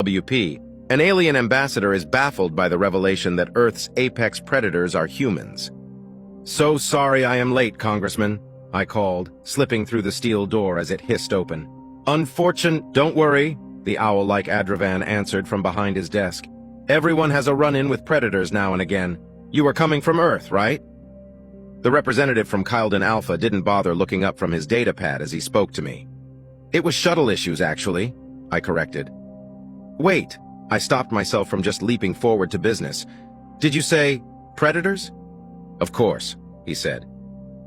WP, an alien ambassador is baffled by the revelation that Earth's apex predators are humans. "So sorry I am late, Congressman," I called, slipping through the steel door as it hissed open. "Don't worry," the owl-like Adravan answered from behind his desk. "Everyone has a run-in with predators now and again. You are coming from Earth, right?" The representative from Kyldon Alpha didn't bother looking up from his datapad as he spoke to me. "It was shuttle issues, actually," I corrected. "Wait," I stopped myself from just leaping forward to business. "Did you say predators?" "Of course," he said.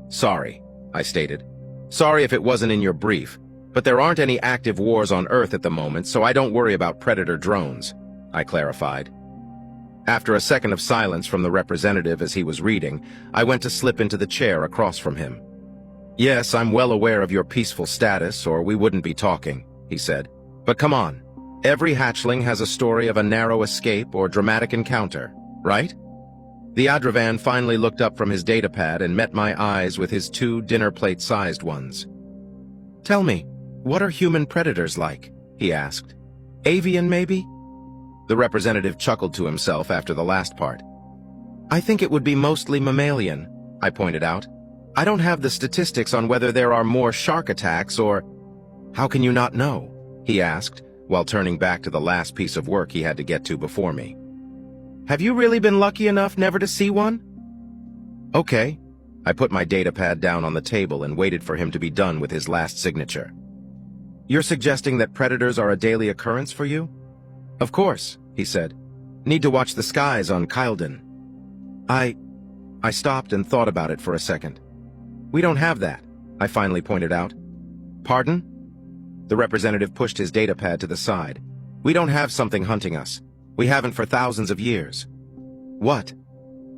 "Sorry," I stated. "Sorry if it wasn't in your brief, but there aren't any active wars on Earth at the moment, so I don't worry about predator drones," I clarified. After a second of silence from the representative as he was reading, I went to slip into the chair across from him. "Yes, I'm well aware of your peaceful status, or we wouldn't be talking," he said. "But come on. Every hatchling has a story of a narrow escape or dramatic encounter, right?" The Adravan finally looked up from his datapad and met my eyes with his 2 dinner plate-sized ones. "Tell me, what are human predators like?" he asked. "Avian, maybe?" The representative chuckled to himself after the last part. "I think it would be mostly mammalian," I pointed out. "I don't have the statistics on whether there are more shark attacks or—" "How can you not know?" he asked, while turning back to the last piece of work he had to get to before me. "Have you really been lucky enough never to see one?" "Okay." I put my datapad down on the table and waited for him to be done with his last signature. "You're suggesting that predators are a daily occurrence for you?" "Of course," he said. "Need to watch the skies on Kyldon." I stopped and thought about it for a second. "We don't have that," I finally pointed out. "Pardon?" The representative pushed his datapad to the side. "We don't have something hunting us. We haven't for thousands of years." "What?"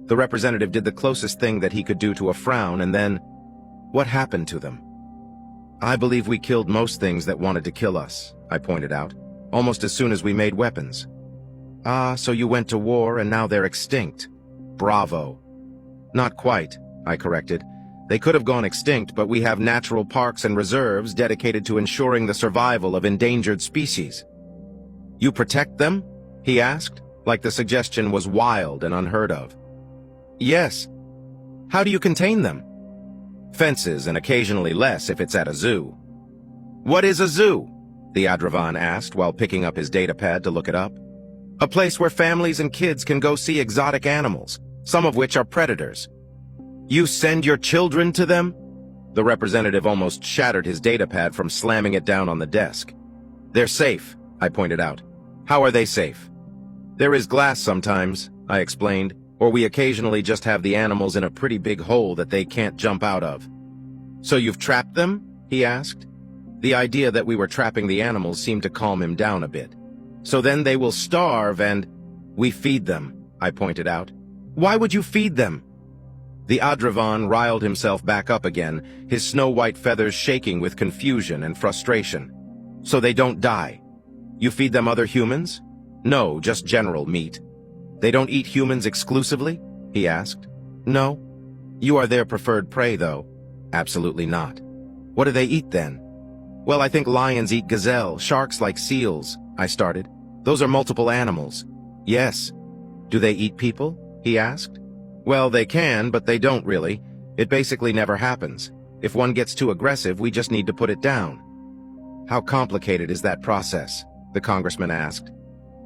The representative did the closest thing that he could do to a frown and then, "What happened to them?" "I believe we killed most things that wanted to kill us," I pointed out, "almost as soon as we made weapons." "Ah, so you went to war and now they're extinct. Bravo." "Not quite," I corrected. "They could have gone extinct, but we have natural parks and reserves dedicated to ensuring the survival of endangered species." "You protect them?" he asked, like the suggestion was wild and unheard of. "Yes." "How do you contain them?" "Fences and occasionally less if it's at a zoo." "What is a zoo?" the Adravan asked while picking up his datapad to look it up. "A place where families and kids can go see exotic animals, some of which are predators." "You send your children to them?" The representative almost shattered his datapad from slamming it down on the desk. "They're safe," I pointed out. "How are they safe?" "There is glass sometimes," I explained, "or we occasionally just have the animals in a pretty big hole that they can't jump out of." "So you've trapped them?" he asked. The idea that we were trapping the animals seemed to calm him down a bit. "So then they will starve and—" "We feed them," I pointed out. "Why would you feed them?" The Adravan riled himself back up again, his snow-white feathers shaking with confusion and frustration. "So they don't die. You feed them other humans?" "No, just general meat." "They don't eat humans exclusively?" he asked. "No." "You are their preferred prey, though." "Absolutely not." "What do they eat then?" "Well, I think lions eat gazelle, sharks like seals," I started. "Those are multiple animals." "Yes." "Do they eat people?" he asked. "Well, they can, but they don't really. It basically never happens. If one gets too aggressive, we just need to put it down." "How complicated is that process?" the congressman asked.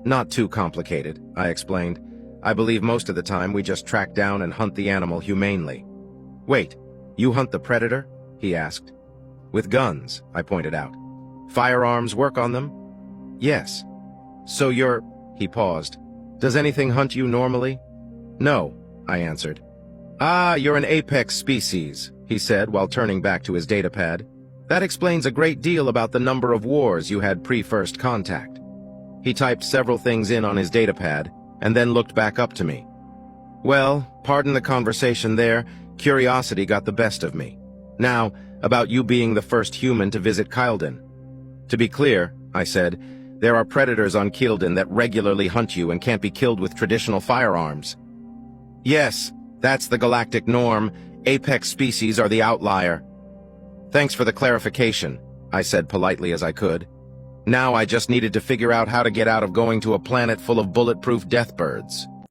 "Not too complicated," I explained. "I believe most of the time we just track down and hunt the animal humanely." "Wait, you hunt the predator?" he asked. "With guns," I pointed out. "Firearms work on them?" "Yes." "So you're—" he paused. "Does anything hunt you normally?" "No," I answered. "Ah, you're an apex species," he said while turning back to his datapad. "That explains a great deal about the number of wars you had pre-first contact." He typed several things in on his datapad and then looked back up to me. "Well, pardon the conversation there, curiosity got the best of me. Now, about you being the first human to visit Kyldon." "To be clear," I said, "there are predators on Kyldon that regularly hunt you and can't be killed with traditional firearms." "Yes, that's the galactic norm. Apex species are the outlier." "Thanks for the clarification," I said politely as I could. Now I just needed to figure out how to get out of going to a planet full of bulletproof deathbirds.